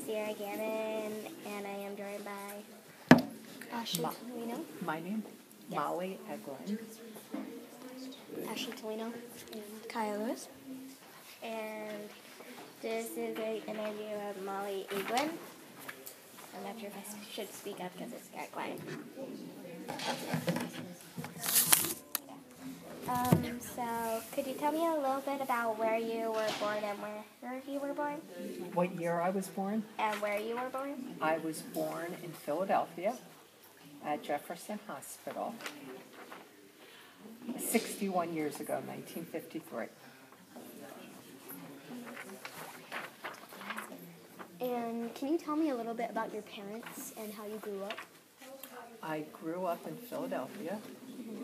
Sierra Gannon, and I am joined by Ashley Tolino. My name? Yes. Molly Eglin. Ashley Tolino and Kaya Lewis. And this is an interview of Molly Eglin. I'm not sure if I should speak up because it's got quiet. So, could you tell me a little bit about where you were born and where you were born? What year I was born? And where you were born? I was born in Philadelphia at Jefferson Hospital 61 years ago, 1953. And can you tell me a little bit about your parents and how you grew up? I grew up in Philadelphia.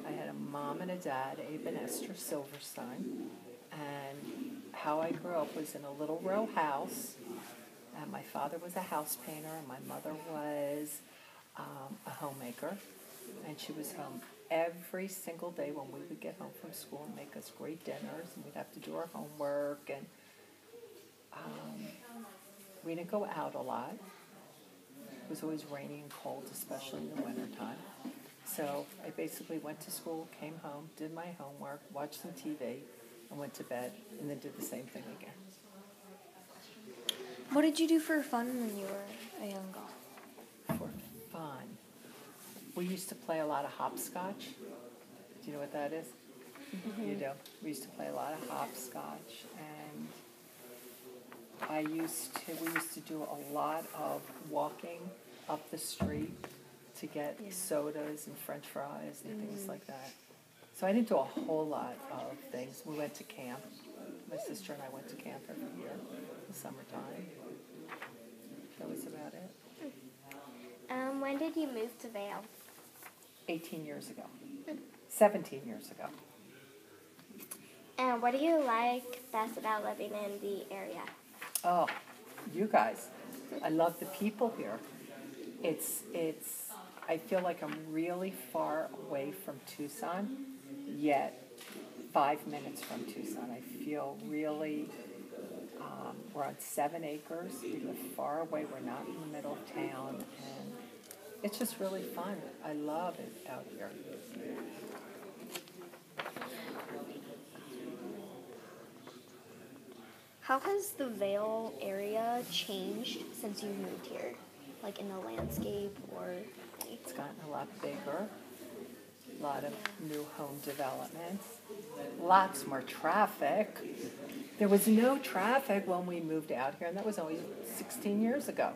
I had a mom and a dad, Abe and Esther Silverstein. And how I grew up was in a little row house. And my father was a house painter, and my mother was a homemaker. And she was home every single day when we would get home from school and make us great dinners. And we'd have to do our homework. And we didn't go out a lot. It was always rainy and cold, especially in the wintertime. So I basically went to school, came home, did my homework, watched some TV, and went to bed, and then did the same thing again. What did you do for fun when you were a young girl? For fun. We used to play a lot of hopscotch. Do you know what that is? Mm-hmm. You do. We used to play a lot of hopscotch, and we used to do a lot of walking up the street to get sodas and french fries and things like that. So I didn't do a whole lot of things. We went to camp. My sister and I went to camp every year in the summertime. That was about it. When did you move to Vail? 18 years ago. 17 years ago. And what do you like best about living in the area? Oh, you guys. I love the people here. I feel like I'm really far away from Tucson, yet 5 minutes from Tucson. I feel really, we're on 7 acres. We live far away. We're not in the middle of town. And it's just really fun. I love it out here. How has the Vail area changed since you moved here? Like in the landscape or... It's gotten a lot bigger, a lot of new home developments, lots more traffic. There was no traffic when we moved out here, and that was only 16 years ago.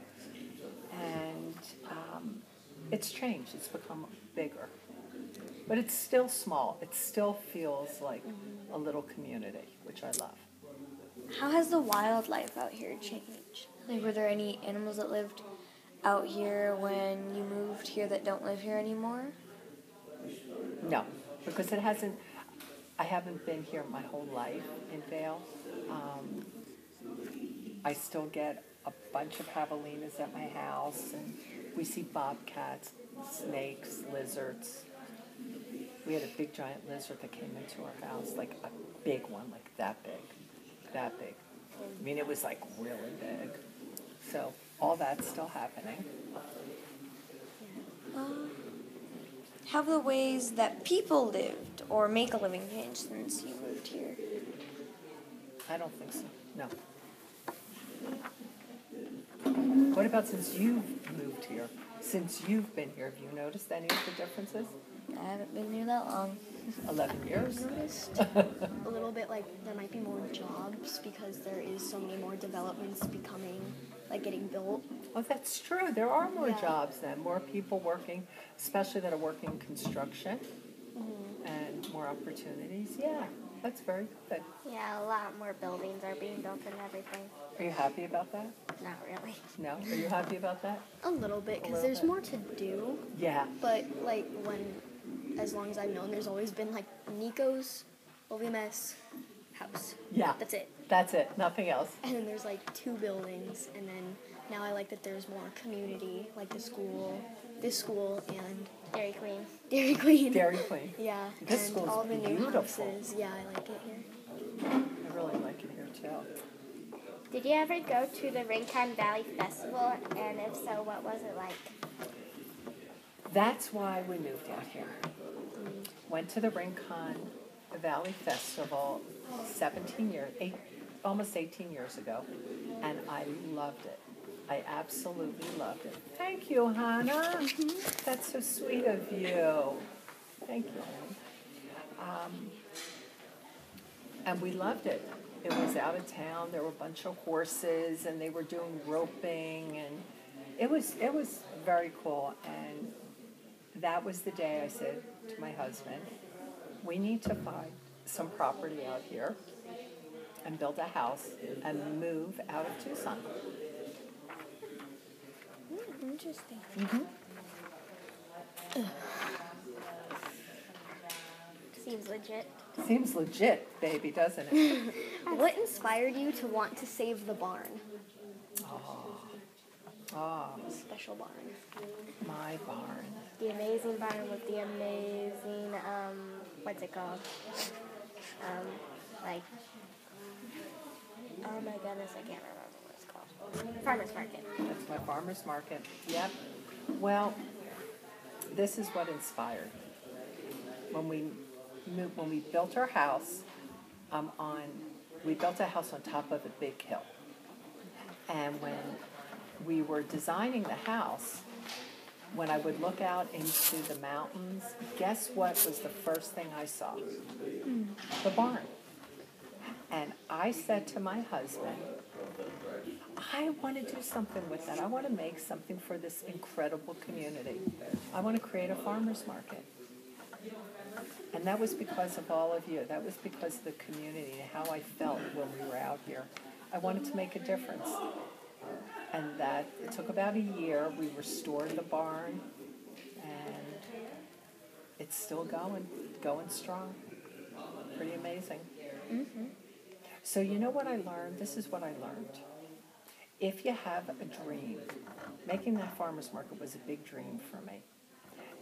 And it's changed. It's become bigger. But it's still small. It still feels like a little community, which I love. How has the wildlife out here changed? Like, were there any animals that lived out here when you moved here that don't live here anymore? No, because I haven't been here my whole life in Vail. I still get a bunch of javelinas at my house, and we see bobcats, snakes, lizards. We had a big giant lizard that came into our house, like a big one, like that big. I mean, it was like really big. So all that's still happening. Have the ways that people lived or make a living changed since you moved here? I don't think so, no. What about since you've moved here? Since you've been here, have you noticed any of the differences? I haven't been here that long. 11 years? I've noticed a little bit like there might be more jobs because there is so many more developments becoming, like getting built. Oh, that's true. There are more jobs then, more people working, especially that are working in construction, and more opportunities. Yeah, that's very good. Yeah, a lot more buildings are being built and everything. Are you happy about that? Not really. No? Are you happy about that? A little bit because there's more to do. Yeah. But like as long as I've known, there's always been like Nico's OVMS house. Yeah. That's it. That's it. Nothing else. And then there's like 2 buildings, and then now I like that there's more community, like this school, and Dairy Queen. Dairy Queen. Dairy Queen. Yeah. This and school's all the new beautiful. houses. Yeah, I like it here. I really like it here too. Did you ever go to the Rincon Valley Festival? And if so, what was it like? That's why we moved out here. Went to the Rincon Valley Festival 17 years, almost 18 years ago, and I loved it. I absolutely loved it. Thank you, Hannah. That's so sweet of you. Thank you. And we loved it. It was out of town. There were a bunch of horses, and they were doing roping, and it was very cool. And that was the day I said to my husband, we need to find some property out here and build a house and move out of Tucson. Interesting. Seems legit. Seems legit, baby, doesn't it? What inspired you to want to save the barn? Special barn. My barn. The amazing barn with the amazing, what's it called? Like, oh my goodness, I can't remember what it's called. Farmer's Market. That's my farmer's market. Yep. Well, this is what inspired. When we built our house, we built a house on top of a big hill. And when we were designing the house, when I would look out into the mountains, guess what was the first thing I saw? The barn. And I said to my husband, I want to do something with that. I want to make something for this incredible community. I want to create a farmer's market. And that was because of all of you. That was because of the community and how I felt when we were out here. I wanted to make a difference. And that it took about a year. We restored the barn, and it's still going strong. Pretty amazing. So you know what I learned? This is what I learned. If you have a dream, making that farmer's market was a big dream for me.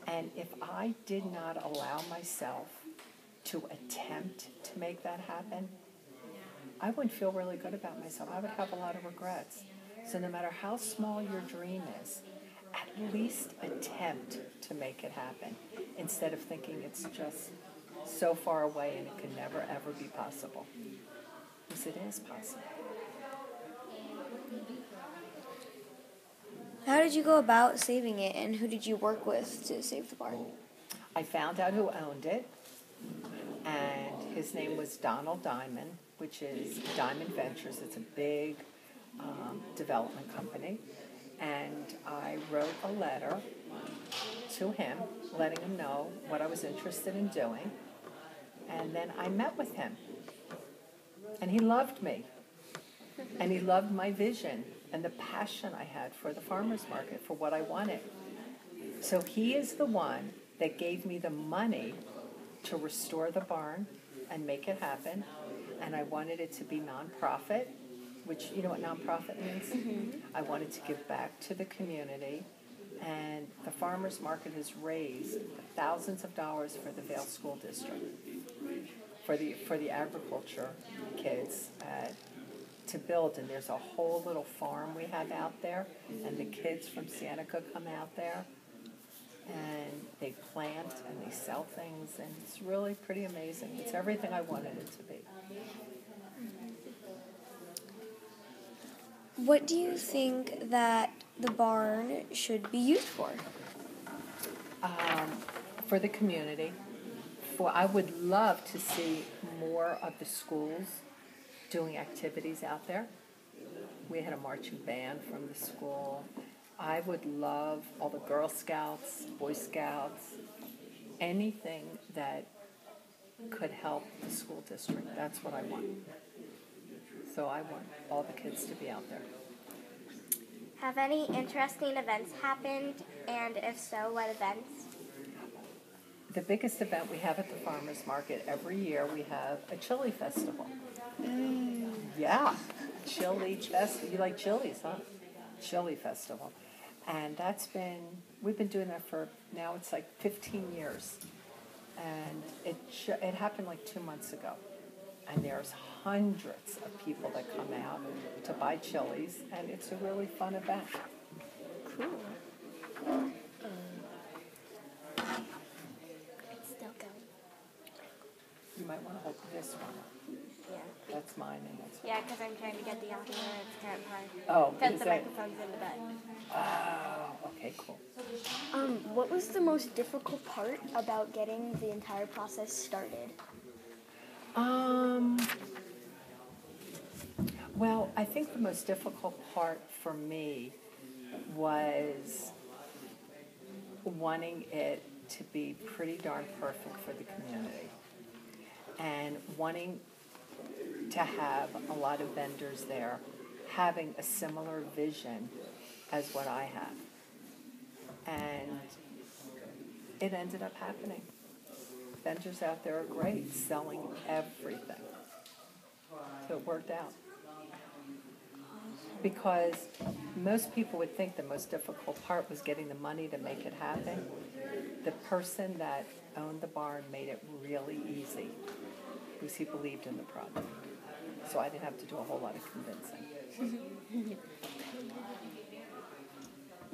And if I did not allow myself to attempt to make that happen, I wouldn't feel really good about myself. I would have a lot of regrets. So no matter how small your dream is, at least attempt to make it happen instead of thinking it's just so far away and it can never, ever be possible. Because it is possible. How did you go about saving it, and who did you work with to save the barn? I found out who owned it, and his name was Donald Diamond, which is Diamond Ventures. It's a big development company. And I wrote a letter to him, letting him know what I was interested in doing. And then I met with him. And he loved me. And he loved my vision and the passion I had for the farmer's market, for what I wanted. So he is the one that gave me the money to restore the barn and make it happen. And I wanted it to be nonprofit, which, you know what nonprofit means? Mm-hmm. I wanted to give back to the community. And the farmer's market has raised thousands of dollars for the Vail School District, for the agriculture kids to build. And there's a whole little farm we have out there, and the kids from Seneca come out there, and they plant and they sell things, and it's really pretty amazing. It's everything I wanted it to be. What do you think that the barn should be used for? For the community. I would love to see more of the schools doing activities out there. We had a marching band from the school. I would love all the Girl Scouts, Boy Scouts, anything that could help the school district. That's what I want. So I want all the kids to be out there. Have any interesting events happened? And if so, what events? The biggest event we have at the farmer's market every year, we have a chili festival. Yeah, chili festival. You like chilies, huh? Chili festival. And we've been doing that for, now it's like 15 years. And it happened like 2 months ago. And there's hundreds of people that come out to buy chilies, and it's a really fun event. Cool. It's still going. You might want to hold this one up. Yeah. That's mine, and that's Yeah, because I'm trying to get the ocular transparent part. Oh, Because is the that? microphone's in the bed. Oh, okay, cool. What was the most difficult part about getting the entire process started? Well, I think the most difficult part for me was wanting it to be pretty darn perfect for the community and wanting to have a lot of vendors there having a similar vision as what I have. And it ended up happening. Vendors out there are great, selling everything. So it worked out. Because most people would think the most difficult part was getting the money to make it happen. The person that owned the barn made it really easy because he believed in the product. So I didn't have to do a whole lot of convincing.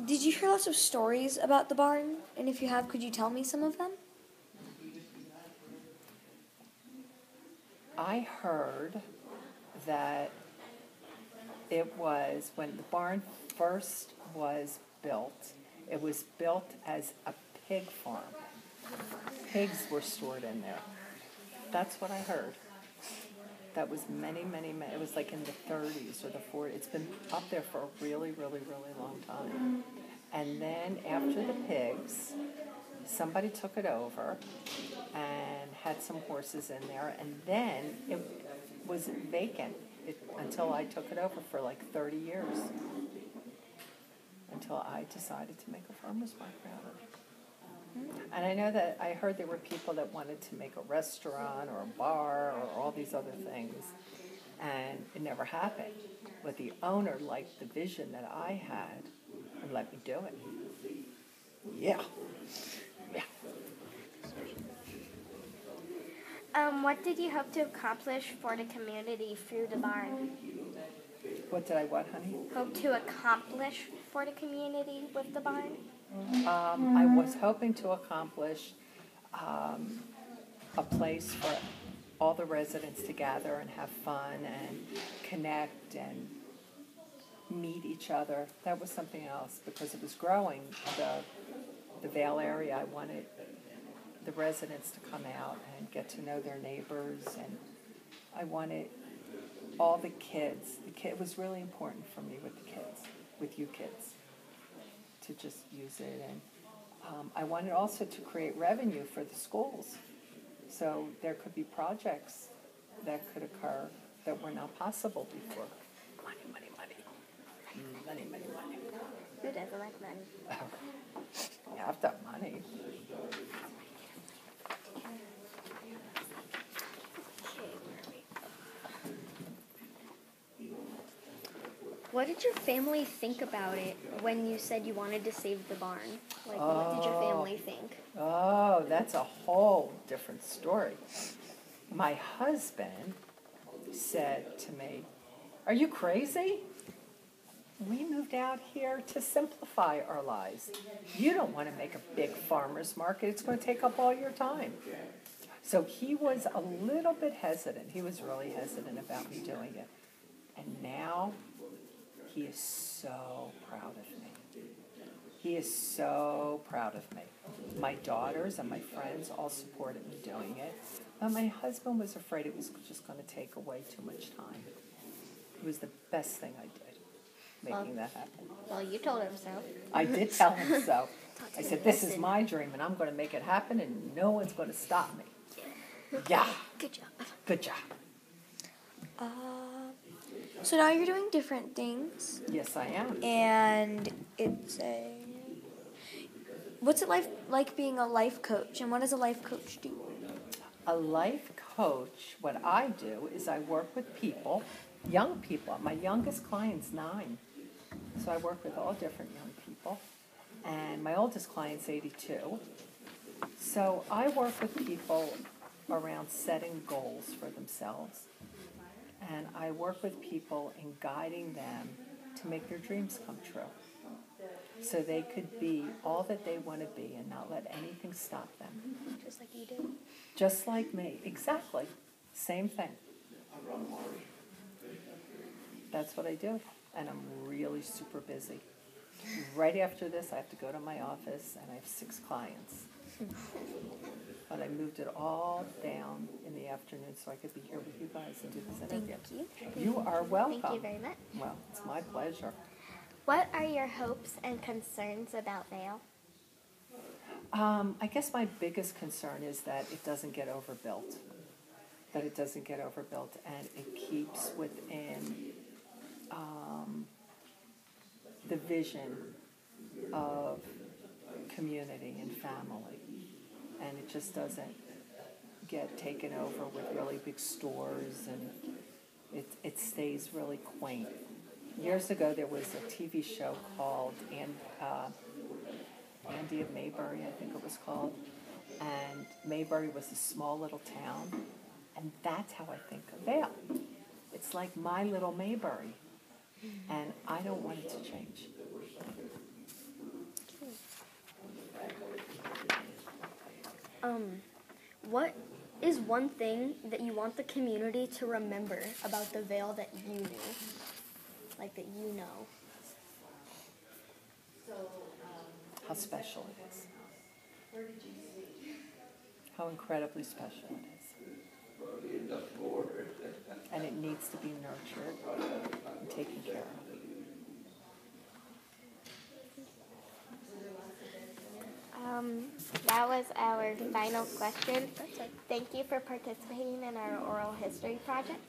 Did you hear lots of stories about the barn? And if you have, could you tell me some of them? I heard that it was when the barn first was built, it was built as a pig farm. Pigs were stored in there. That's what I heard. That was many, it was like in the 30s or the 40s. It's been up there for a really, really, really long time. And then after the pigs, somebody took it over and had some horses in there, and then it was vacant until I took it over for like 30 years, until I decided to make a farmer's market out of it. And I know that I heard there were people that wanted to make a restaurant or a bar or all these other things, and it never happened. But the owner liked the vision that I had and let me do it. Yeah. What did you hope to accomplish for the community through the barn? What did I what, honey? Hope to accomplish for the community with the barn? I was hoping to accomplish a place for all the residents to gather and have fun and connect and meet each other. That was something else because it was growing. The Vail area, I wanted the residents to come out and get to know their neighbors, and I wanted all the kids. It was really important for me with the kids, with you kids, to just use it. And I wanted also to create revenue for the schools, so there could be projects that could occur that were not possible before. Money. Who doesn't like money? You have to have money. What did your family think about it when you said you wanted to save the barn? Like, what did your family think? Oh, that's a whole different story. My husband said to me, "Are you crazy? We moved out here to simplify our lives. You don't want to make a big farmer's market. It's going to take up all your time." So he was a little bit hesitant. He was really hesitant about me doing it. And now he is so proud of me. He is so proud of me. My daughters and my friends all supported me doing it. But my husband was afraid it was just going to take away too much time. It was the best thing I did, making that happen. Well, you told him so. I did tell him so. I said, "This is my dream, and I'm going to make it happen, and no one's going to stop me." Yeah. Good job. Good job. So now you're doing different things, Yes, I am. and what's it like being a life coach, and what does a life coach do? A life coach, what I do is I work with people, young people. My youngest client's 9. So I work with all different young people. And my oldest client's 82. So I work with people around setting goals for themselves. And I work with people in guiding them to make their dreams come true. So they could be all that they want to be and not let anything stop them. Just like you do. Just like me, exactly. Same thing. That's what I do. And I'm really super busy. Right after this, I have to go to my office, and I have 6 clients. But I moved it all down in the afternoon so I could be here with you guys and do this interview. Thank you. You are welcome. Thank you very much. Well, it's my pleasure. What are your hopes and concerns about Vail? I guess my biggest concern is that it doesn't get overbuilt. That it doesn't get overbuilt and it keeps within the vision of community and family. And it just doesn't get taken over with really big stores, and it stays really quaint. Years ago, there was a TV show called Andy of Maybury, I think it was called. And Maybury was a small little town, and that's how I think of Vail. It's like my little Maybury, and I don't want it to change. What is one thing that you want the community to remember about the Vail that you knew? Like that you know? How special it is. How incredibly special it is. And it needs to be nurtured and taken care of. That was our final question. Thank you for participating in our oral history project.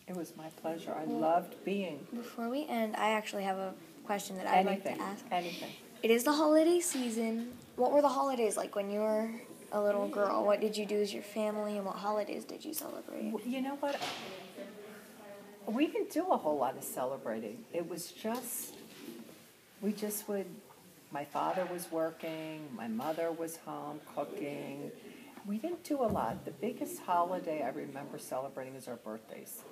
It was my pleasure. I loved being Before we end, I actually have a question that I'd like to ask. anything. It is the holiday season. What were the holidays like when you were a little girl? What did you do as your family, and what holidays did you celebrate? You know what? We didn't do a whole lot of celebrating. It was just, we just would, my father was working, my mother was home cooking. We didn't do a lot. The biggest holiday I remember celebrating is our birthdays.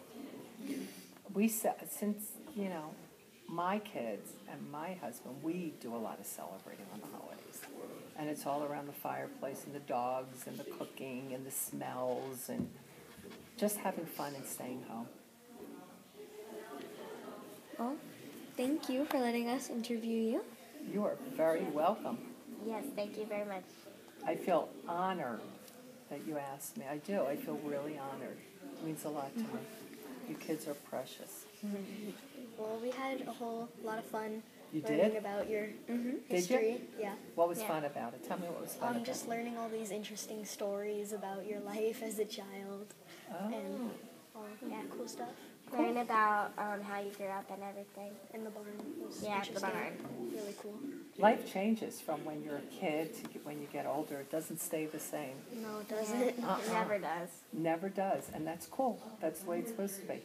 Since, my kids and my husband, we do a lot of celebrating on the holidays. And it's all around the fireplace and the dogs and the cooking and the smells and just having fun and staying home. Well, thank you for letting us interview you. You are very welcome. Yes, thank you very much. I feel honored that you asked me. I do. I feel really honored. It means a lot to me. You kids are precious. Well, we had a whole lot of fun You learning did? about your Did history. you? Yeah. What was Yeah. fun about it? Tell me what was fun about Just it. learning all these interesting stories about your life as a child and all cool stuff. Learn about how you grew up and everything. And the barn was Yeah, the interesting. barn. Really cool. Life changes from when you're a kid to when you get older. It doesn't stay the same. No, it doesn't. It never does. Never does. And that's cool. That's the way it's supposed to be.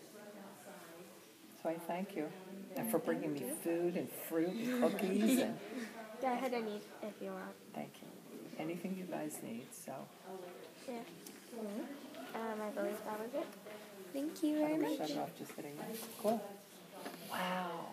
So I thank you. And for bringing me food and fruit and cookies. And Go ahead and eat if you want. thank you. Anything you guys need. So Yeah. I believe that was it. Thank you how very do we much. shut it off? Just hitting that. Cool. Wow.